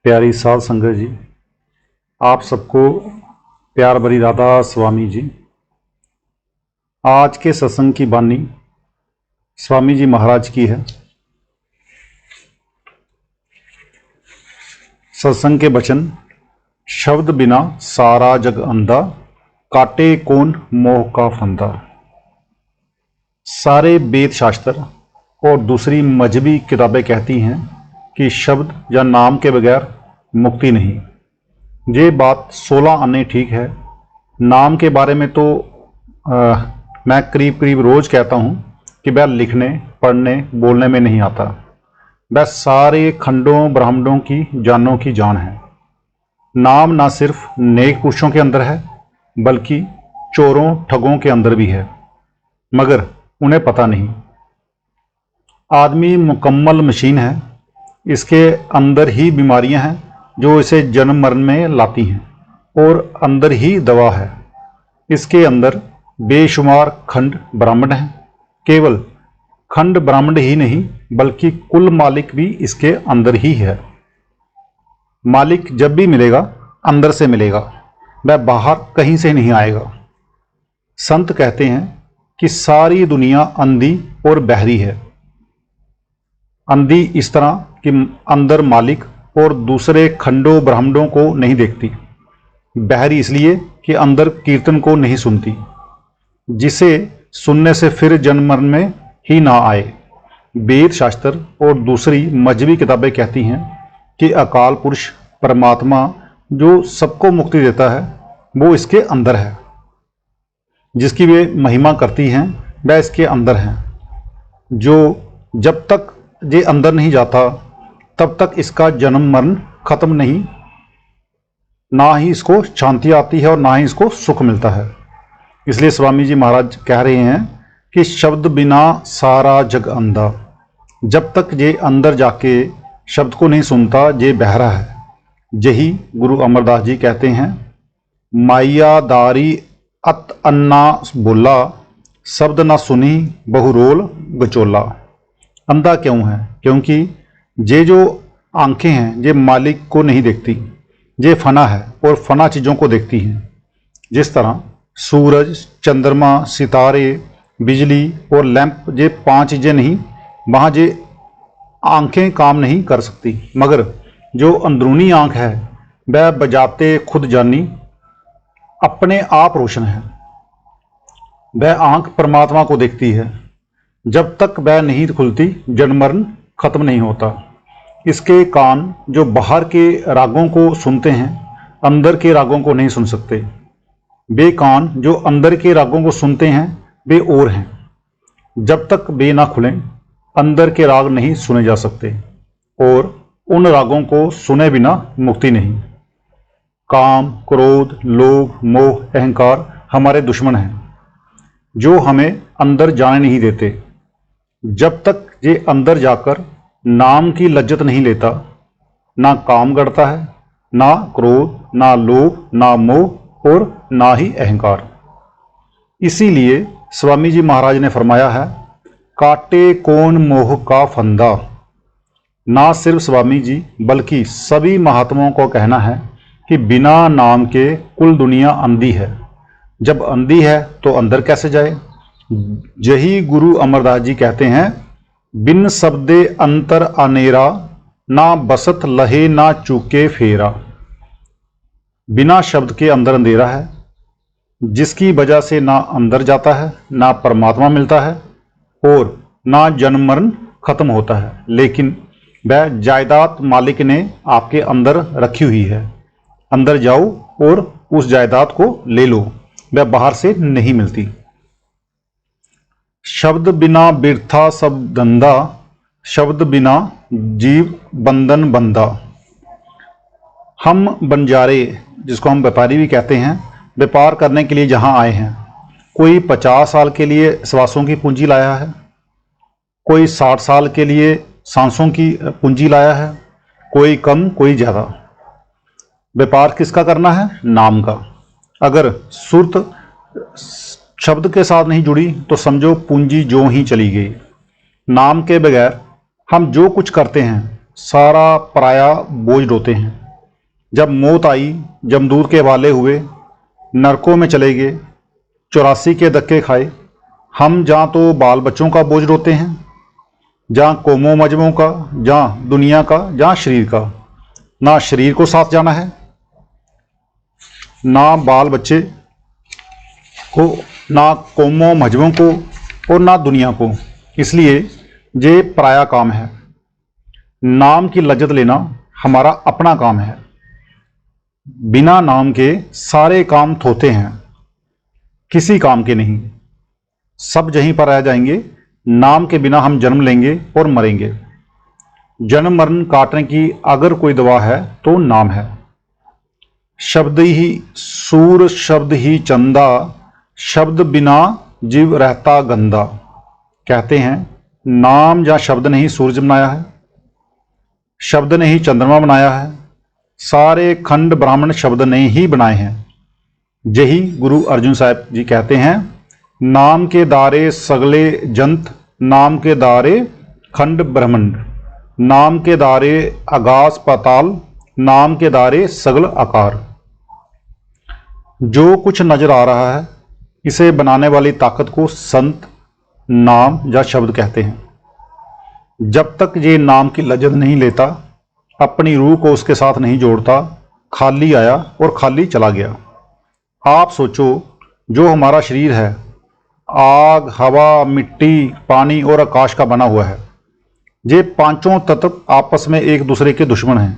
प्यारी साध संगत जी, आप सबको प्यार भरी राधा स्वामी जी। आज के सत्संग की बानी स्वामी जी महाराज की है। सत्संग के वचन, शब्द बिना सारा जग अंधा, काटे कौन मोह का फंदा। सारे वेद शास्त्र और दूसरी मजहबी किताबें कहती हैं कि शब्द या नाम के बगैर मुक्ति नहीं। ये बात 16 आने ठीक है। नाम के बारे में तो मैं करीब रोज़ कहता हूँ कि वह लिखने, पढ़ने, बोलने में नहीं आता। वह सारे खंडों ब्रह्मांडों की जानों की जान है। नाम ना सिर्फ नेक पुरुषों के अंदर है बल्कि चोरों ठगों के अंदर भी है, मगर उन्हें पता नहीं। आदमी मुकम्मल मशीन है, इसके अंदर ही बीमारियां हैं जो इसे जन्म मरण में लाती हैं, और अंदर ही दवा है। इसके अंदर बेशुमार खंड ब्राह्मण हैं। केवल खंड ब्राह्मण ही नहीं बल्कि कुल मालिक भी इसके अंदर ही है। मालिक जब भी मिलेगा अंदर से मिलेगा, वह बाहर कहीं से नहीं आएगा। संत कहते हैं कि सारी दुनिया अंधी और बहरी है। अंधी इस तरह कि अंदर मालिक और दूसरे खंडों ब्रह्मांडों को नहीं देखती। बहरी इसलिए कि अंदर कीर्तन को नहीं सुनती, जिसे सुनने से फिर जन्म मरण में ही ना आए। वेद शास्त्र और दूसरी मजहबी किताबें कहती हैं कि अकाल पुरुष परमात्मा जो सबको मुक्ति देता है वो इसके अंदर है। जिसकी वे महिमा करती हैं वह इसके अंदर है। जो जब तक ये अंदर नहीं जाता तब तक इसका जन्म मरण खत्म नहीं, ना ही इसको शांति आती है और ना ही इसको सुख मिलता है। इसलिए स्वामी जी महाराज कह रहे हैं कि शब्द बिना सारा जग अंधा। जब तक ये अंदर जाके शब्द को नहीं सुनता ये बहरा है। यही गुरु अमरदास जी कहते हैं, माया दारी अत अन्ना बोला, शब्द ना सुनी बहु रोल गचोला। अंधा क्यों है? क्योंकि ये जो आंखें हैं ये मालिक को नहीं देखती। ये फना है और फना चीज़ों को देखती हैं। जिस तरह सूरज, चंद्रमा, सितारे, बिजली और लैंप, ये 5 चीज़ें नहीं, वहाँ ये आंखें काम नहीं कर सकती। मगर जो अंदरूनी आंख है वह बजाते खुद जानी अपने आप रोशन है। वह आंख परमात्मा को देखती है। जब तक वह नहीं खुलती जन्म मरण खत्म नहीं होता। इसके कान जो बाहर के रागों को सुनते हैं अंदर के रागों को नहीं सुन सकते। वे कान जो अंदर के रागों को सुनते हैं वे और हैं। जब तक वे ना खुलें अंदर के राग नहीं सुने जा सकते, और उन रागों को सुने बिना मुक्ति नहीं। काम, क्रोध, लोभ, मोह, अहंकार हमारे दुश्मन हैं जो हमें अंदर जाने नहीं देते। जब तक ये अंदर जाकर नाम की लज्जत नहीं लेता, ना काम करता है, ना क्रोध, ना लोभ, ना मोह और ना ही अहंकार। इसीलिए स्वामी जी महाराज ने फरमाया है, काटे कौन मोह का फंदा। ना सिर्फ स्वामी जी बल्कि सभी महात्माओं को कहना है कि बिना नाम के कुल दुनिया अंधी है। जब अंधी है तो अंदर कैसे जाए? यही गुरु अमरदास जी कहते हैं, बिन शब्दे अंतर अनेरा, ना बसत लहे ना चूके फेरा। बिना शब्द के अंदर अंधेरा है, जिसकी वजह से ना अंदर जाता है, ना परमात्मा मिलता है और ना जन्म मरण खत्म होता है। लेकिन वह जायदाद मालिक ने आपके अंदर रखी हुई है। अंदर जाओ और उस जायदाद को ले लो, वह बाहर से नहीं मिलती। शब्द बिना बिरथा सब धंधा, शब्द बिना जीव बंधन बंधा। हम बंजारे, जिसको हम व्यापारी भी कहते हैं, व्यापार करने के लिए जहां आए हैं। कोई 50 साल के लिए श्वासों की पूंजी लाया है, कोई 60 साल के लिए सांसों की पूंजी लाया है, कोई कम कोई ज़्यादा। व्यापार किसका करना है? नाम का। अगर सुरत शब्द के साथ नहीं जुड़ी तो समझो पूंजी जो ही चली गई। नाम के बगैर हम जो कुछ करते हैं सारा पराया बोझ ढोते हैं। जब मौत आई, जमदूत के हवाले हुए, नरकों में चले गए, 84 के धक्के खाए। हम जहाँ तो बाल बच्चों का बोझ ढोते हैं, जहाँ कौमों मजमों का, जहाँ दुनिया का, जहाँ शरीर का। ना शरीर को साथ जाना है, ना बाल बच्चे को, ना कौमों मजहबों को और ना दुनिया को। इसलिए ये पराया काम है। नाम की लज्जत लेना हमारा अपना काम है। बिना नाम के सारे काम थोते हैं, किसी काम के नहीं। सब यहीं पर रह जाएंगे। नाम के बिना हम जन्म लेंगे और मरेंगे। जन्म मरण काटने की अगर कोई दवा है तो नाम है। शब्द ही सूर, शब्द ही चंदा, शब्द बिना जीव रहता गंदा। कहते हैं नाम या शब्द ने ही सूरज बनाया है, शब्द ने ही चंद्रमा बनाया है, सारे खंड ब्राह्मण शब्द ने ही बनाए हैं। यही गुरु अर्जुन साहब जी कहते हैं, नाम के दारे सगले जंत, नाम के दारे खंड ब्रह्मंड, नाम के दारे आकाश पाताल, नाम के दारे सगल आकार। जो कुछ नजर आ रहा है, इसे बनाने वाली ताकत को संत, नाम या शब्द कहते हैं। जब तक ये नाम की लज्जत नहीं लेता, अपनी रूह को उसके साथ नहीं जोड़ता, खाली आया और खाली चला गया। आप सोचो, जो हमारा शरीर है आग, हवा, मिट्टी, पानी और आकाश का बना हुआ है। ये पांचों तत्व आपस में एक दूसरे के दुश्मन हैं।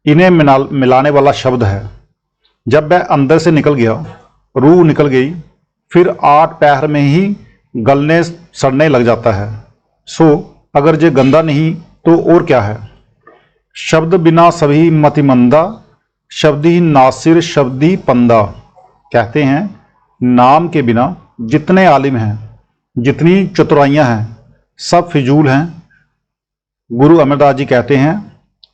इन्हें मिलाने वाला शब्द है। जब वह अंदर से निकल गया, रूह निकल गई, फिर 8 पैर में ही गलने सड़ने लग जाता है। सो अगर ये गंदा नहीं तो और क्या है। शब्द बिना सभी मतिमंदा, शब्द ही नासिर, शब्द ही पंदा। कहते हैं नाम के बिना जितने आलिम हैं, जितनी चतुराइयां हैं, सब फिजूल हैं। गुरु अमरदास जी कहते हैं,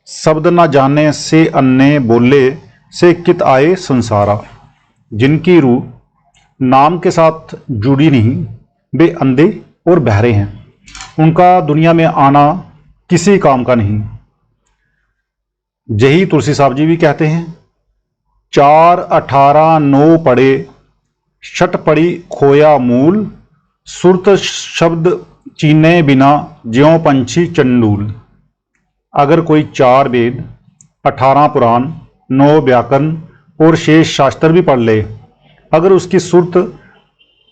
शब्द न जाने से अन्ने बोले, से कित आए संसारा। जिनकी रूह नाम के साथ जुड़ी नहीं, वे अंधे और बहरे हैं। उनका दुनिया में आना किसी काम का नहीं। यही तुलसी साहब जी भी कहते हैं, 4 18 9 पढ़े, छठ पड़ी खोया मूल, सुरत शब्द चीने बिना, ज्यों पंछी चंडूल। अगर कोई 4 वेद, 18 पुराण, 9 व्याकरण और शेष शास्त्र भी पढ़ ले, अगर उसकी सुरत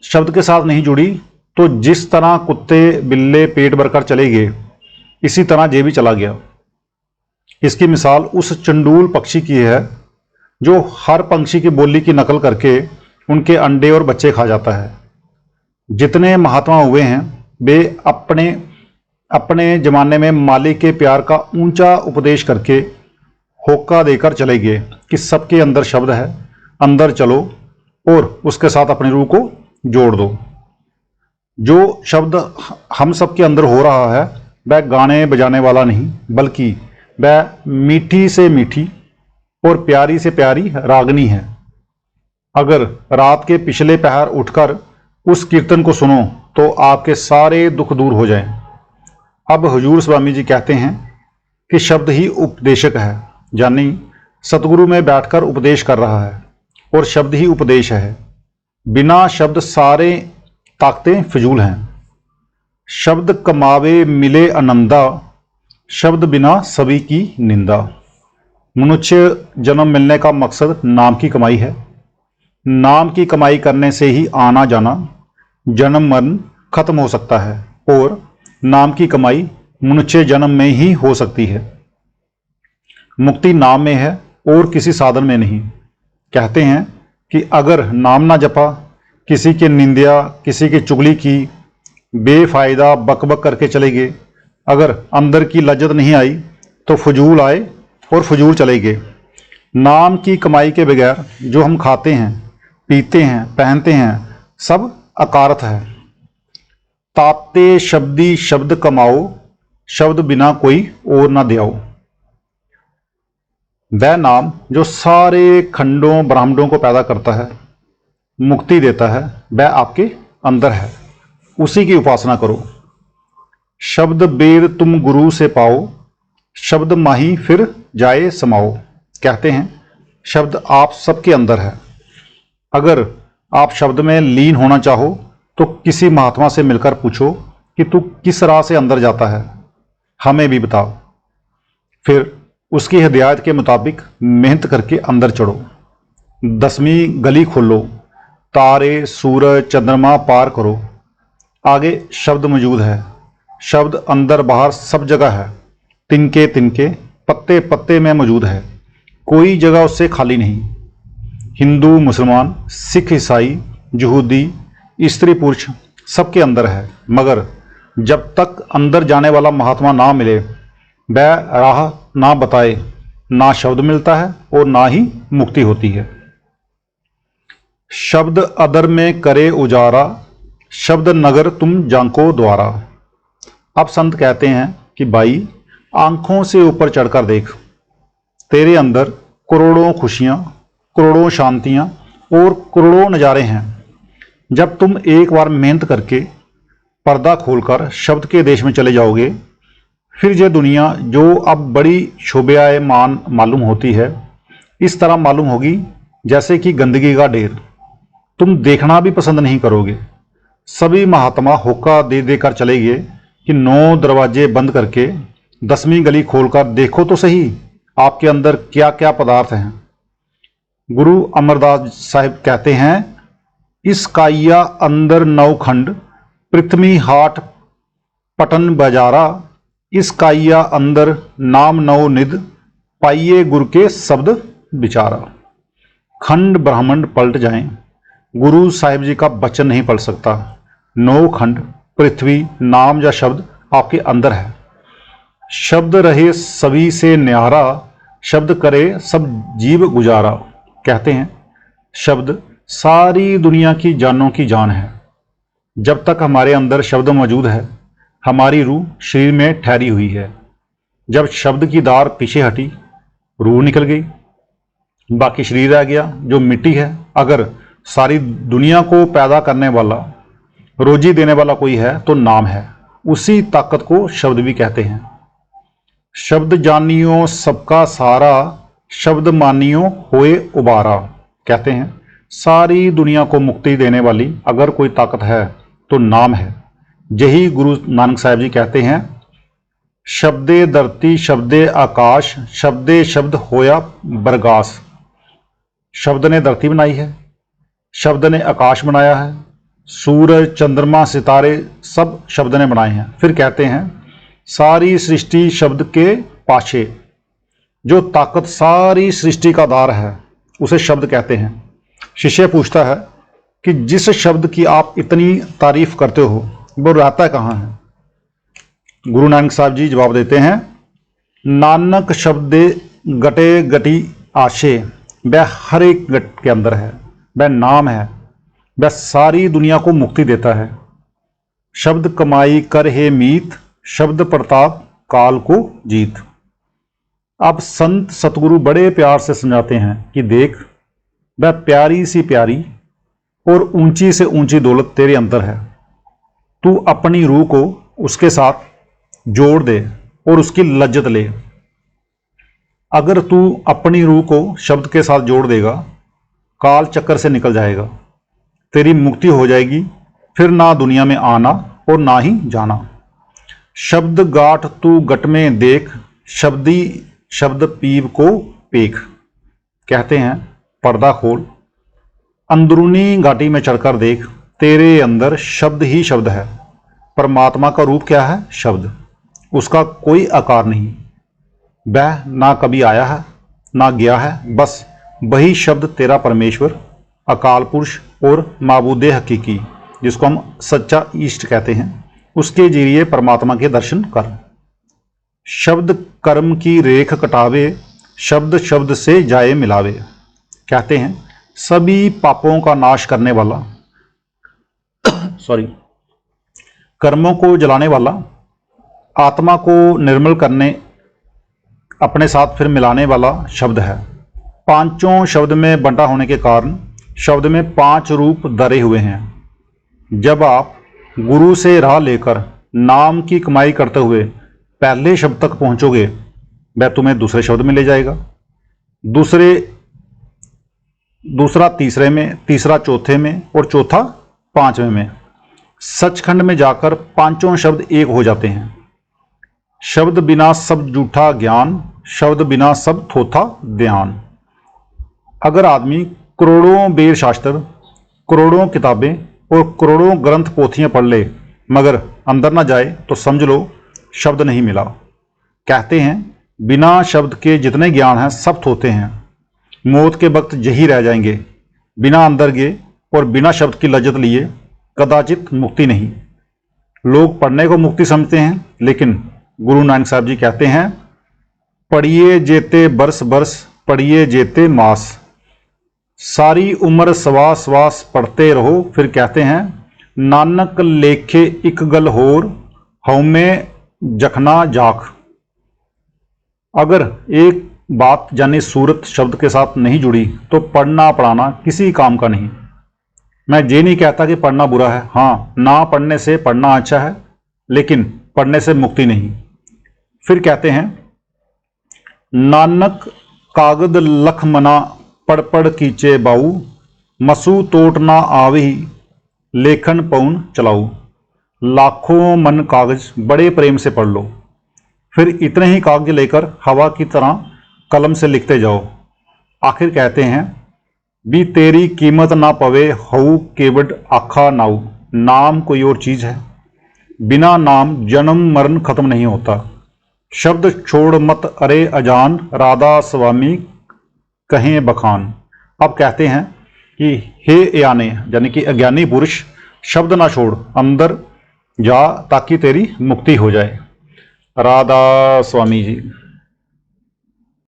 शब्द के साथ नहीं जुड़ी, तो जिस तरह कुत्ते बिल्ले पेट भरकर चले गए, इसी तरह ये भी चला गया। इसकी मिसाल उस चंडूल पक्षी की है जो हर पंछी की बोली की नकल करके उनके अंडे और बच्चे खा जाता है। जितने महात्मा हुए हैं, वे अपने अपने जमाने में मालिक के प्यार का ऊंचा उपदेश करके होका देकर चले गए कि सबके अंदर शब्द है, अंदर चलो और उसके साथ अपनी रूह को जोड़ दो। जो शब्द हम सबके अंदर हो रहा है, वह गाने बजाने वाला नहीं, बल्कि वह मीठी से मीठी और प्यारी से प्यारी रागनी है। अगर रात के पिछले पहर उठकर उस कीर्तन को सुनो तो आपके सारे दुख दूर हो जाएं। अब हुजूर स्वामी जी कहते हैं कि शब्द ही उपदेशक है, यानी सतगुरु में बैठकर उपदेश कर रहा है और शब्द ही उपदेश है। बिना शब्द सारे ताकतें फिजूल हैं। शब्द कमावे मिले आनंदा, शब्द बिना सभी की निंदा। मनुष्य जन्म मिलने का मकसद नाम की कमाई है। नाम की कमाई करने से ही आना जाना, जन्म मरण खत्म हो सकता है और नाम की कमाई मनुष्य जन्म में ही हो सकती है। मुक्ति नाम में है और किसी साधन में नहीं। कहते हैं कि अगर नाम ना जपा, किसी की निंदा, किसी की चुगली की, बेफायदा बकबक करके चले गए, अगर अंदर की लज्जत नहीं आई तो फजूल आए और फजूल चले गए। नाम की कमाई के बगैर जो हम खाते हैं, पीते हैं, पहनते हैं, सब अकारत है। ताते शब्दी शब्द कमाओ, शब्द बिना कोई और ना दियाओ। वह नाम जो सारे खंडों ब्रह्मांडों को पैदा करता है, मुक्ति देता है, वह आपके अंदर है। उसी की उपासना करो। शब्द वेद तुम गुरु से पाओ, शब्द माही फिर जाए समाओ। कहते हैं शब्द आप सबके अंदर है। अगर आप शब्द में लीन होना चाहो तो किसी महात्मा से मिलकर पूछो कि तू किस राह से अंदर जाता है, हमें भी बताओ। फिर उसकी हिदायत के मुताबिक मेहनत करके अंदर चढ़ो। 10वीं गली खोलो, तारे सूरज चंद्रमा पार करो। आगे शब्द मौजूद है। शब्द अंदर बाहर सब जगह है, तिनके तिनके पत्ते पत्ते में मौजूद है, कोई जगह उससे खाली नहीं। हिंदू मुसलमान सिख ईसाई यहूदी स्त्री पुरुष सबके अंदर है, मगर जब तक अंदर जाने वाला महात्मा ना मिले, वह राह ना बताए, ना शब्द मिलता है और ना ही मुक्ति होती है। शब्द अदर में करे उजारा, शब्द नगर तुम जांको द्वारा। अब संत कहते हैं कि भाई आंखों से ऊपर चढ़कर देख, तेरे अंदर करोड़ों खुशियां, करोड़ों शांतियां और करोड़ों नज़ारे हैं। जब तुम एक बार मेहनत करके पर्दा खोलकर शब्द के देश में चले जाओगे, फिर यह दुनिया जो अब बड़ी शोभायमान मालूम होती है, इस तरह मालूम होगी जैसे कि गंदगी का ढेर। तुम देखना भी पसंद नहीं करोगे। सभी महात्मा होका दे देकर चले गए कि 9 दरवाजे बंद करके 10वीं गली खोलकर देखो तो सही आपके अंदर क्या क्या पदार्थ हैं। गुरु अमरदास साहिब कहते हैं, इस काइया अंदर 9 खंड, पृथ्वी हाट पटन बाजारा। इस काइया अंदर नाम 9 निध, पाइये गुरु के शब्द विचारा। खंड ब्रह्मांड पलट जाएं, गुरु साहिब जी का वचन नहीं पढ़ सकता। 9 खंड पृथ्वी नाम या शब्द आपके अंदर है। शब्द रहे सभी से न्यारा, शब्द करे सब जीव गुजारा। कहते हैं शब्द सारी दुनिया की जानों की जान है। जब तक हमारे अंदर शब्द मौजूद है, हमारी रूह शरीर में ठहरी हुई है। जब शब्द की धार पीछे हटी, रूह निकल गई, बाकी शरीर रह गया जो मिट्टी है। अगर सारी दुनिया को पैदा करने वाला, रोजी देने वाला कोई है तो नाम है। उसी ताकत को शब्द भी कहते हैं। शब्द जानियो सबका सारा, शब्द मानियो होए उबारा। कहते हैं सारी दुनिया को मुक्ति देने वाली अगर कोई ताकत है तो नाम है। यही गुरु नानक साहिब जी कहते हैं, शब्दे धरती शब्दे आकाश, शब्दे शब्द होया बरगास। शब्द ने धरती बनाई है, शब्द ने आकाश बनाया है, सूरज चंद्रमा सितारे सब शब्द ने बनाए हैं। फिर कहते हैं सारी सृष्टि शब्द के पाछे। जो ताकत सारी सृष्टि का आधार है उसे शब्द कहते हैं। शिष्य पूछता है कि जिस शब्द की आप इतनी तारीफ करते हो वो रहता कहाँ है? गुरु नानक साहब जी जवाब देते हैं, नानक शब्दे गटे गटी आशे। वह हर एक गट के अंदर है, वह नाम है, वह सारी दुनिया को मुक्ति देता है। शब्द कमाई कर हे मीत, शब्द प्रताप काल को जीत। अब संत सतगुरु बड़े प्यार से समझाते हैं कि देख, वह प्यारी सी प्यारी और ऊंची से ऊंची दौलत तेरे अंदर है। तू अपनी रूह को उसके साथ जोड़ दे और उसकी लज्जत ले। अगर तू अपनी रूह को शब्द के साथ जोड़ देगा, काल चक्कर से निकल जाएगा, तेरी मुक्ति हो जाएगी। फिर ना दुनिया में आना और ना ही जाना। शब्द गाठ तू गट में देख, शब्दी शब्द पीव को पेख। कहते हैं पर्दा खोल, अंदरूनी घाटी में चढ़कर देख, तेरे अंदर शब्द ही शब्द है। परमात्मा का रूप क्या है? शब्द। उसका कोई आकार नहीं, वह ना कभी आया है ना गया है, बस वही शब्द तेरा परमेश्वर, अकाल पुरुष और माबूदे हकीकी, जिसको हम सच्चा ईष्ट कहते हैं, उसके जरिए परमात्मा के दर्शन कर। शब्द कर्म की रेख कटावे, शब्द शब्द से जाए मिलावे। कहते हैं सभी पापों का नाश करने वाला कर्मों को जलाने वाला, आत्मा को निर्मल करने अपने साथ फिर मिलाने वाला शब्द है। पांचों शब्द में बंटा होने के कारण शब्द में 5 रूप धरे हुए हैं। जब आप गुरु से राह लेकर नाम की कमाई करते हुए पहले शब्द तक पहुंचोगे वह तुम्हें दूसरे शब्द में ले जाएगा, दूसरा तीसरे में, तीसरा चौथे में और चौथा पांचवें में। सचखंड में जाकर पांचों शब्द एक हो जाते हैं। शब्द बिना सब जूठा ज्ञान, शब्द बिना सब थोथा ध्यान। अगर आदमी करोड़ों वेद शास्त्र, करोड़ों किताबें और करोड़ों ग्रंथ पोथियां पढ़ ले मगर अंदर ना जाए तो समझ लो शब्द नहीं मिला। कहते हैं बिना शब्द के जितने ज्ञान हैं सब थोते हैं, मौत के वक्त यही रह जाएंगे। बिना अंदर गए और बिना शब्द की लज्जत लिए कदाचित मुक्ति नहीं। लोग पढ़ने को मुक्ति समझते हैं, लेकिन गुरु नानक साहब जी कहते हैं पढ़िए जेते बरस बरस, पढ़िए जेते मास, सारी उम्र सवास सवास पढ़ते रहो। फिर कहते हैं नानक लेखे इक गल होर, हउमे जखना जाख। अगर एक बात यानी सूरत शब्द के साथ नहीं जुड़ी तो पढ़ना पढ़ाना किसी काम का नहीं। मैं ये नहीं कहता कि पढ़ना बुरा है, हाँ ना पढ़ने से पढ़ना अच्छा है, लेकिन पढ़ने से मुक्ति नहीं। फिर कहते हैं नानक कागद लख मना, पढ़ पढ़ कीचे बाऊ, मसू तोट ना आवही, लेखन पौन चलाऊ। लाखों मन कागज बड़े प्रेम से पढ़ लो, फिर इतने ही कागज लेकर हवा की तरह कलम से लिखते जाओ। आखिर कहते हैं भी तेरी कीमत ना पवे, हऊ केवड आखा नाऊ। नाम कोई और चीज है, बिना नाम जन्म मरण खत्म नहीं होता। शब्द छोड़ मत अरे अजान, राधा स्वामी कहें बखान। अब कहते हैं कि हे याने यानी कि अज्ञानी पुरुष शब्द ना छोड़, अंदर जा ताकि तेरी मुक्ति हो जाए। राधा स्वामी जी।